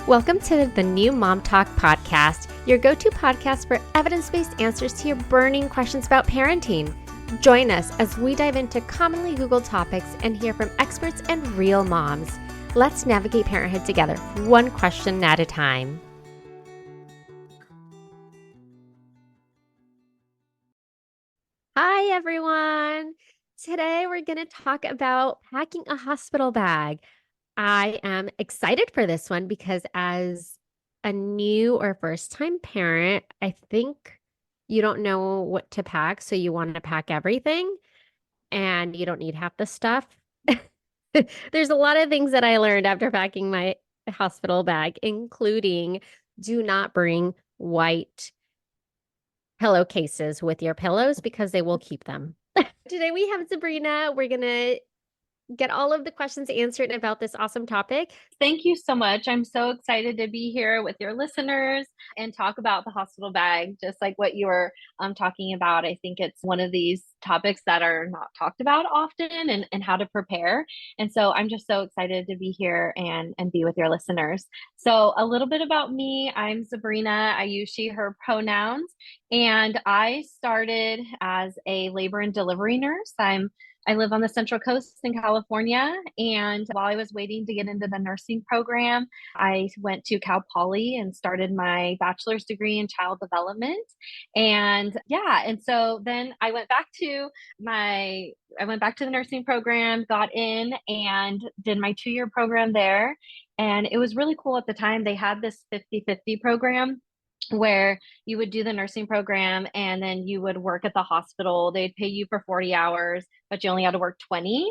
Welcome to the New Mom Talk podcast, your go-to podcast for evidence-based answers to your burning questions about parenting. Join us as we dive into commonly Googled topics and hear from experts and real moms. Let's navigate parenthood together, one question at a time. Hi, everyone. Today, we're going to talk about packing a hospital bag. I am excited for this one because as a new or first-time parent, I think you don't know what to pack, so you want to pack everything, and you don't need half the stuff. There's a lot of things that I learned after packing my hospital bag, including do not bring white pillowcases with your pillows because they will keep them. Today we have Zabrina. We're going to get all of the questions answered about this awesome topic. Thank you so much. I'm so excited to be here with your listeners and talk about the hospital bag, just like what you were talking about. I think it's one of these topics that are not talked about often and how to prepare. And so I'm just so excited to be here and be with your listeners. So a little bit about me. I'm Zabrina. I use she, her pronouns. And I started as a labor and delivery nurse. I live on the Central Coast in California. And while I was waiting to get into the nursing program, I went to Cal Poly and started my bachelor's degree in child development. And so then I went back to the nursing program, got in and did my 2-year program there. And it was really cool at the time. They had this 50-50 program where you would do the nursing program and then you would work at the hospital. They'd pay you for 40 hours, but you only had to work 20.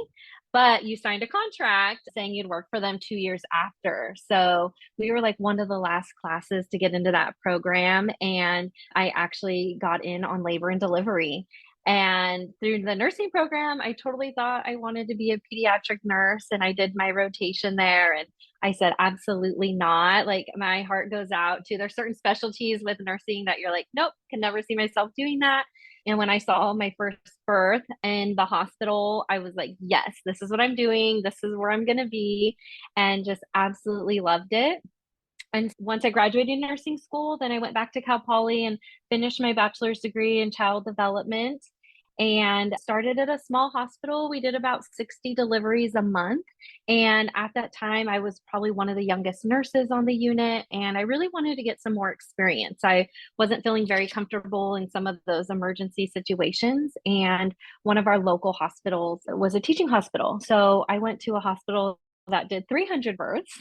But you signed a contract saying you'd work for them 2 years after. So we were like one of the last classes to get into that program. And I actually got in on labor and delivery. And through the nursing program, I totally thought I wanted to be a pediatric nurse. And I did my rotation there. And I said, absolutely not. Like my heart goes out to there's certain specialties with nursing that you're like, nope, can never see myself doing that. And when I saw my first birth in the hospital, I was like, yes, this is what I'm doing. This is where I'm going to be. And just absolutely loved it. And once I graduated nursing school, then I went back to Cal Poly and finished my bachelor's degree in child development and started at a small hospital. We did about 60 deliveries a month. And at that time, I was probably one of the youngest nurses on the unit. And I really wanted to get some more experience. I wasn't feeling very comfortable in some of those emergency situations. And one of our local hospitals was a teaching hospital. So I went to a hospital that did 300 births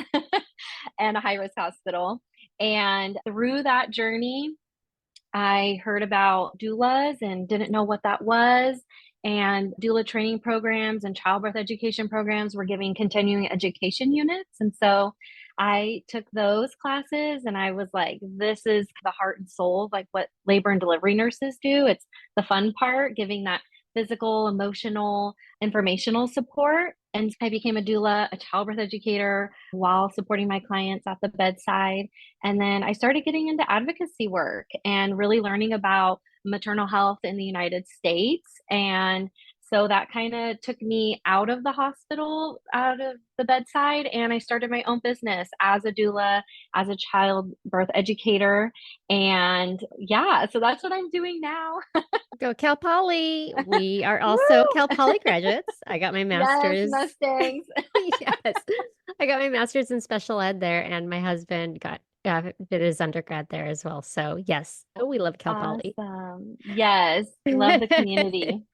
and a high risk hospital. And through that journey, I heard about doulas and didn't know what that was. And doula training programs and childbirth education programs were giving continuing education units. And so I took those classes and I was like, this is the heart and soul of like what labor and delivery nurses do. It's the fun part, giving that physical, emotional, informational support. And I became a doula, a childbirth educator while supporting my clients at the bedside. And then I started getting into advocacy work and really learning about maternal health in the United States. And so that kind of took me out of the hospital, out of the bedside, and I started my own business as a doula, as a childbirth educator. And yeah, so that's what I'm doing now. Go Cal Poly. We are also Cal Poly graduates. I got my Yes, master's. Mustangs. Yes. I got my master's in special ed there, and my husband did his undergrad there as well. So yes, we love Cal Poly. Awesome. Yes, love the community.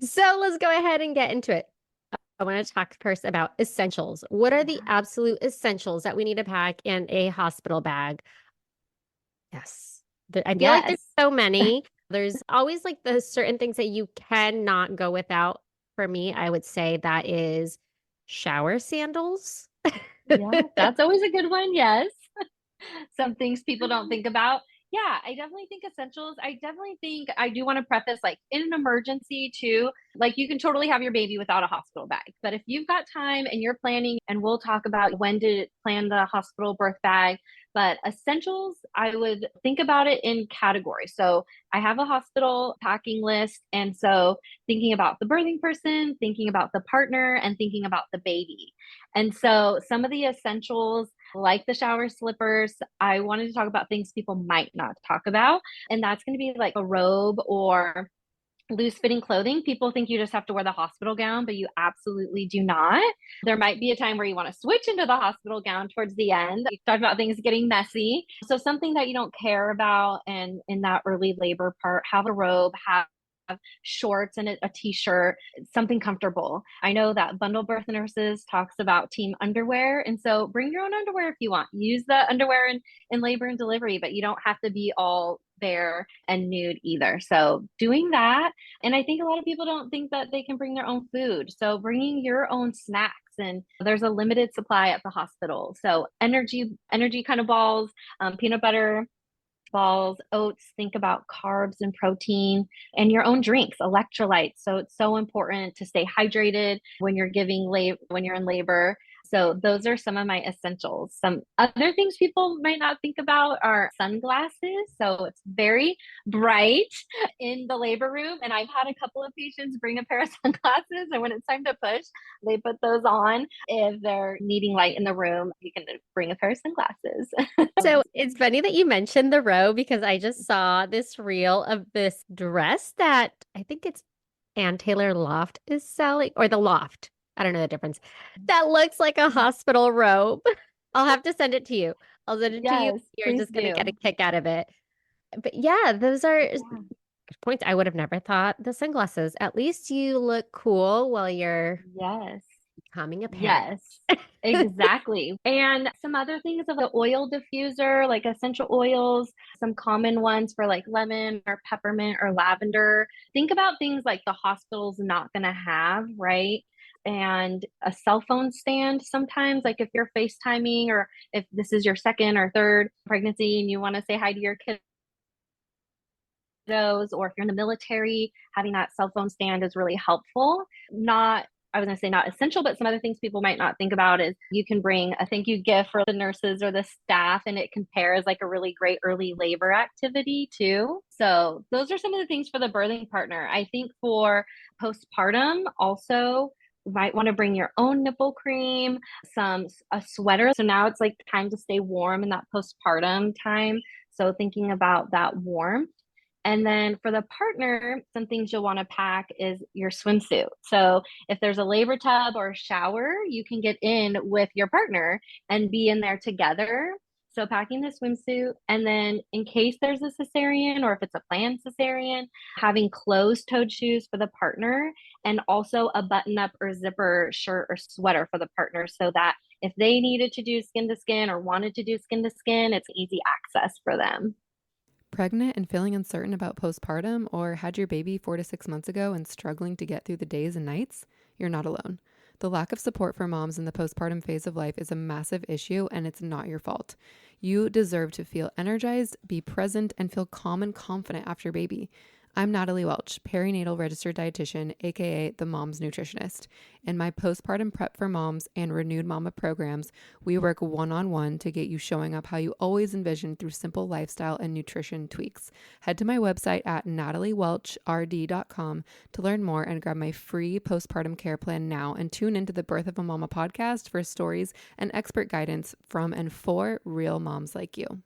So let's go ahead and get into it. I want to talk first about essentials. What are the absolute essentials that we need to pack in a hospital bag? Yes. I feel like there's so many. There's always like the certain things that you cannot go without. For me, I would say that is shower sandals. Yeah, that's always a good one. Yes. Some things people don't think about. Yeah, I definitely think essentials. I definitely think I do want to preface like in an emergency too, like you can totally have your baby without a hospital bag. But if you've got time and you're planning, and we'll talk about when to plan the hospital birth bag, but essentials, I would think about it in categories. So I have a hospital packing list. And so thinking about the birthing person, thinking about the partner, and thinking about the baby. And so some of the essentials like the shower slippers. I wanted to talk about things people might not talk about, and that's going to be like a robe or loose fitting clothing. People think you just have to wear the hospital gown, but you absolutely do not. There might be a time where you want to switch into the hospital gown towards the end. You talked about things getting messy. So something that you don't care about and in that early labor part, have a robe, have shorts and a t-shirt, something comfortable. I know that Bundle Birth Nurses talks about team underwear, and so bring your own underwear if you want. Use the underwear in labor and delivery, but you don't have to be all bare and nude either. So doing that, and I think a lot of people don't think that they can bring their own food. So bringing your own snacks, and there's a limited supply at the hospital. So energy kind of balls, peanut butter balls, oats, think about carbs and protein, and your own drinks, electrolytes. So it's so important to stay hydrated when you're when you're in labor. So those are some of my essentials. Some other things people might not think about are sunglasses. So it's very bright in the labor room. And I've had a couple of patients bring a pair of sunglasses, and when it's time to push, they put those on. If they're needing light in the room, you can bring a pair of sunglasses. So it's funny that you mentioned the row because I just saw this reel of this dress that I think it's Ann Taylor Loft is selling, or the Loft. I don't know the difference. That looks like a hospital robe. I'll have to send it to you. I'll send it to you. Yes, You're please just gonna get a do. kick out of it. But yeah, those are Yeah. points I would have never thought. The sunglasses. At least you look cool while you're Yes. becoming a parent. Yes. Exactly. And some other things of the oil diffuser, like essential oils, some common ones for like lemon or peppermint or lavender. Think about things like the hospital's not going to have, right? And a cell phone stand sometimes, like if you're FaceTiming or if this is your second or third pregnancy and you want to say hi to your kiddos, or if you're in the military, having that cell phone stand is really helpful. Not, I was going to say not essential, but some other things people might not think about is you can bring a thank you gift for the nurses or the staff, and it can pair as like a really great early labor activity too. So those are some of the things for the birthing partner. I think for postpartum also, you might want to bring your own nipple cream, a sweater. So now it's like time to stay warm in that postpartum time. So thinking about that warmth. And then for the partner, some things you'll want to pack is your swimsuit. So if there's a labor tub or a shower, you can get in with your partner and be in there together. So packing the swimsuit, and then in case there's a cesarean or if it's a planned cesarean, having closed-toed shoes for the partner, and also a button-up or zipper shirt or sweater for the partner, so that if they needed to do skin to skin or wanted to do skin to skin, it's easy access for them. Pregnant and feeling uncertain about postpartum, or had your baby 4 to 6 months ago and struggling to get through the days and nights? You're not alone. The lack of support for moms in the postpartum phase of life is a massive issue, and it's not your fault. You deserve to feel energized, be present, and feel calm and confident after baby. I'm Natalie Welch, perinatal registered dietitian, aka the mom's nutritionist. In my postpartum prep for moms and renewed mama programs, we work one-on-one to get you showing up how you always envisioned through simple lifestyle and nutrition tweaks. Head to my website at nataliewelchrd.com to learn more and grab my free postpartum care plan now, and tune into the Birth of a Mama podcast for stories and expert guidance from and for real moms like you.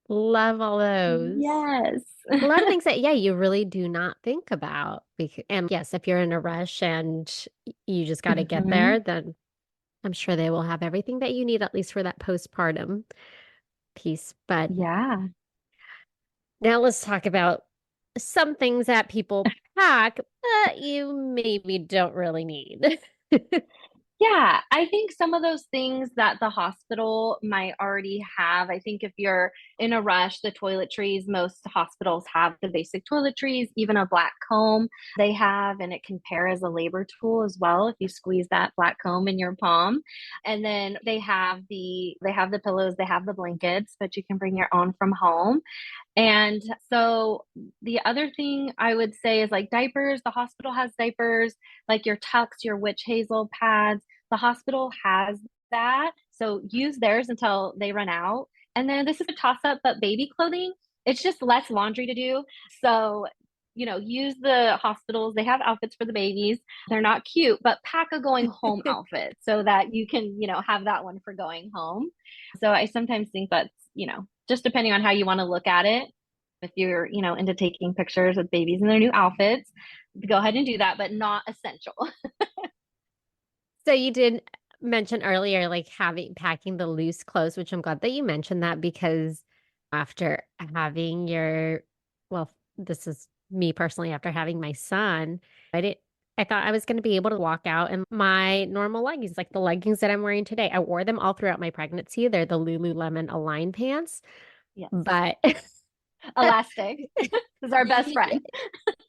Love all those. Yes. A lot of things that, yeah, you really do not think about. And yes, if you're in a rush and you just got to get Mhm. there, then I'm sure they will have everything that you need, at least for that postpartum piece. But Yeah. now let's talk about some things that people pack, but you maybe don't really need. Yeah, I think some of those things that the hospital might already have. I think if you're in a rush, the toiletries, most hospitals have the basic toiletries, even a black comb they have, and it can pair as a labor tool as well if you squeeze that black comb in your palm. And then they have the pillows, they have the blankets, but you can bring your own from home. And so the other thing I would say is like diapers. The hospital has diapers, like your Tux, your witch hazel pads. The hospital has that. So use theirs until they run out. And then this is a toss up, but baby clothing, it's just less laundry to do. So use the hospitals. They have outfits for the babies. They're not cute, but pack a going home outfit so that you can, have that one for going home. So I sometimes think that's, just depending on how you want to look at it. If you're, into taking pictures of babies in their new outfits, go ahead and do that, but not essential. So you did mention earlier, like packing the loose clothes, which I'm glad that you mentioned that because after having well, this is me personally, after having my son, I thought I was going to be able to walk out in my normal leggings, like the leggings that I'm wearing today. I wore them all throughout my pregnancy. They're the Lululemon Align pants, Yes. but elastic is our best friend.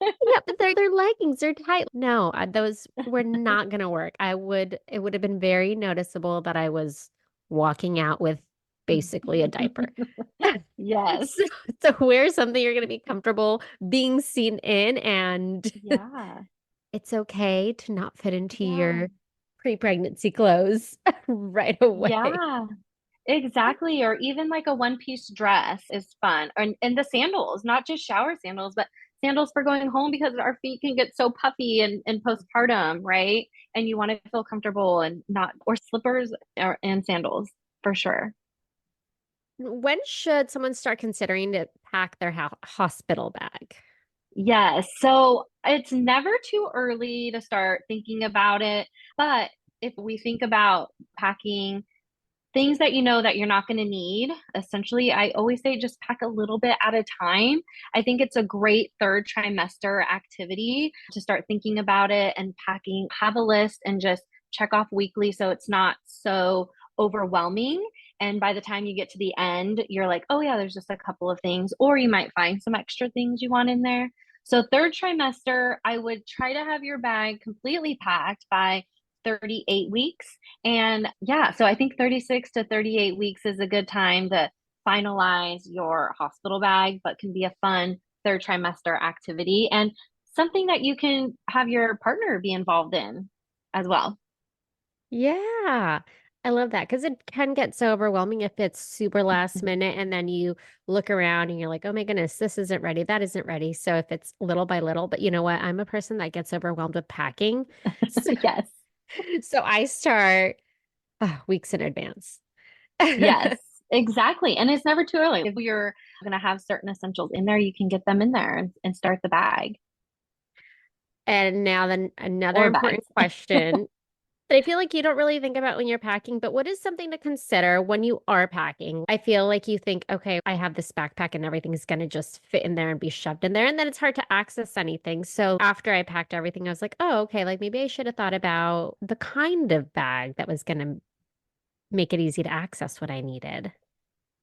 Yeah, but they're leggings. They're tight. No, those were not going to work. It would have been very noticeable that I was walking out with basically a diaper. Yes. So wear something you're going to be comfortable being seen in, and Yeah. it's okay to not fit into your pre-pregnancy clothes right away. Yeah. Exactly. Or even like a one-piece dress is fun. And the sandals, not just shower sandals, but sandals for going home because our feet can get so puffy and postpartum, right? And you want to feel comfortable and not, or slippers and sandals for sure. When should someone start considering to pack their hospital bag? Yes. So it's never too early to start thinking about it. But if we think about packing things that you know that you're not going to need, essentially, I always say just pack a little bit at a time. I think it's a great third trimester activity to start thinking about it and packing, have a list and just check off weekly so it's not so overwhelming. And by the time you get to the end, you're like, oh, yeah, there's just a couple of things, or you might find some extra things you want in there. So, third trimester, I would try to have your bag completely packed by 38 weeks. And yeah, so I think 36 to 38 weeks is a good time to finalize your hospital bag, but can be a fun third trimester activity and something that you can have your partner be involved in as well. Yeah, I love that because it can get so overwhelming if it's super last minute and then you look around and you're like, oh my goodness, this isn't ready, that isn't ready. So if it's little by little, but you know what? I'm a person that gets overwhelmed with packing. So, Yes. so I start weeks in advance. Yes, exactly. And it's never too early. If you're going to have certain essentials in there, you can get them in there and start the bag And now then another or bags. important question that I feel like you don't really think about when you're packing, but what is something to consider when you are packing? I feel like you think, okay, I have this backpack and everything's going to just fit in there and be shoved in there. And then it's hard to access anything. So after I packed everything, I was like, oh, okay, like maybe I should have thought about the kind of bag that was going to make it easy to access what I needed.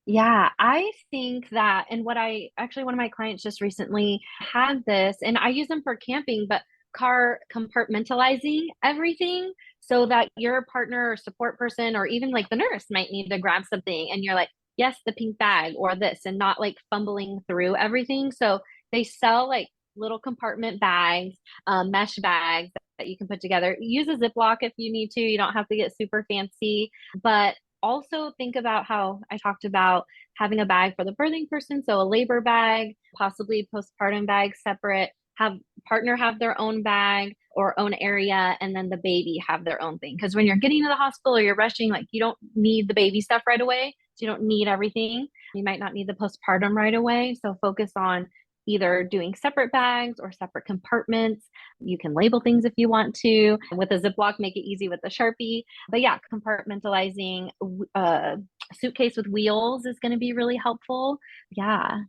Yeah, I think that, and what I actually, one of my clients just recently had this, and I use them for camping, but car compartmentalizing everything so that your partner or support person, or even like the nurse might need to grab something, and you're like, yes, the pink bag or this, and not like fumbling through everything. So they sell like little compartment bags, mesh bags that you can put together. Use a Ziploc if you need to. You don't have to get super fancy, but also think about how I talked about having a bag for the birthing person. So a labor bag, possibly postpartum bag separate, have partner have their own bag or own area, and then the baby have their own thing. Because when you're getting to the hospital or you're rushing, like you don't need the baby stuff right away. So you don't need everything. You might not need the postpartum right away. So focus on either doing separate bags or separate compartments. You can label things if you want to. With a Ziploc, make it easy with a Sharpie. But yeah, compartmentalizing a suitcase with wheels is going to be really helpful. Yeah.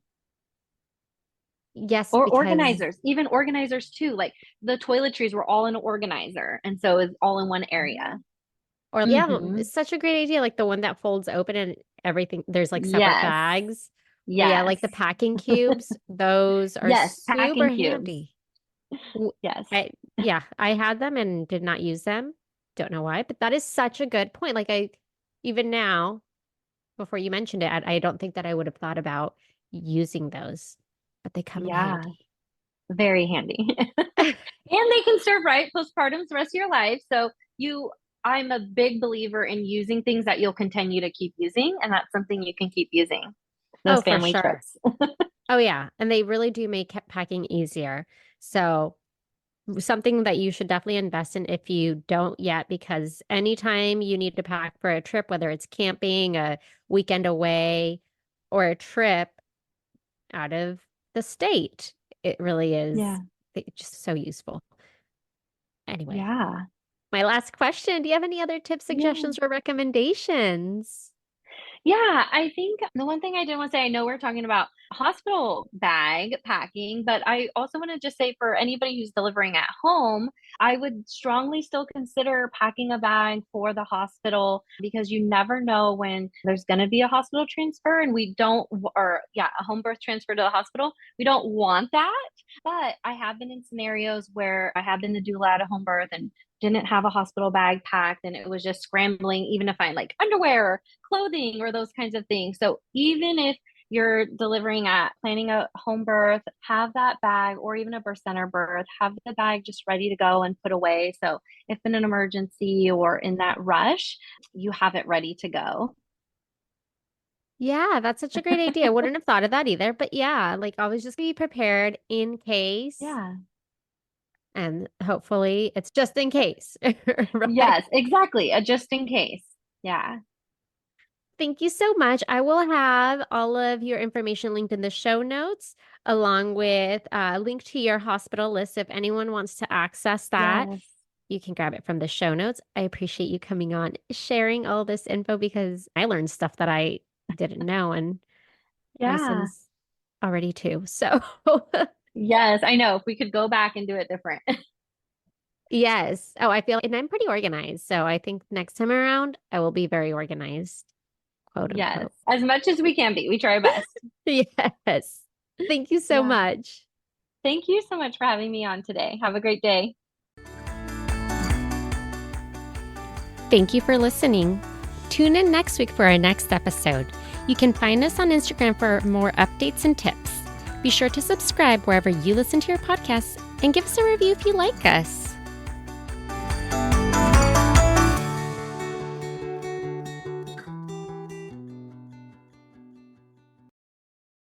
Yes, Or because organizers, even organizers too. Like the toiletries were all in an organizer. And so it's all in one area. or yeah, Mm-hmm. it's such a great idea. Like the one that folds open and everything, there's like separate Yes. bags. Or yeah, Yes. like the packing cubes. Those are Yes. super Packing cubes. handy. W- Yes. yeah, I had them and did not use them. Don't know why, but that is such a good point. Like even now, before you mentioned it, I don't think that I would have thought about using those, but they come in Yeah. handy. Very handy. And they can serve right postpartum the rest of your life. So I'm a big believer in using things that you'll continue to keep using, and that's something you can keep using. Oh, Those for family sure. trips. Oh, yeah. And they really do make packing easier. So something that you should definitely invest in if you don't yet, because anytime you need to pack for a trip, whether it's camping, a weekend away, or a trip out of the state, it really is Yeah. just so useful. Anyway, Yeah. my last question. Do you have any other tips, Yeah. suggestions, or recommendations? Yeah, I think the one thing I did want to say, I know we're talking about hospital bag packing, but I also want to just say for anybody who's delivering at home, I would strongly still consider packing a bag for the hospital because you never know when there's going to be a hospital transfer and we don't, or yeah, a home birth transfer to the hospital. We don't want that. But I have been in scenarios where I have been the doula at a home birth and didn't have a hospital bag packed and it was just scrambling even to find like underwear, clothing, or those kinds of things. So even if you're delivering at planning a home birth, have that bag, or even a birth center birth, have the bag just ready to go and put away. So if in an emergency or in that rush, you have it ready to go. Yeah, that's such a great idea. Wouldn't have thought of that either. But yeah, like always just be prepared in case. Yeah. And hopefully it's just in case, right? Yes, exactly. Just in case. Yeah. Thank you so much. I will have all of your information linked in the show notes, along with a link to your hospital list. If anyone wants to access that, Yes. you can grab it from the show notes. I appreciate you coming on, sharing all this info because I learned stuff that I didn't know, and my Yeah. son's already too. So, Yes, I know. If we could go back and do it different. yes. Oh, I feel, and I'm pretty organized. So I think next time around, I will be very organized, quote Yes. unquote. As much as we can be. We try our best. Yes. Thank you so Yeah. much. Thank you so much for having me on today. Have a great day. Thank you for listening. Tune in next week for our next episode. You can find us on Instagram for more updates and tips. Be sure to subscribe wherever you listen to your podcasts and give us a review if you like us.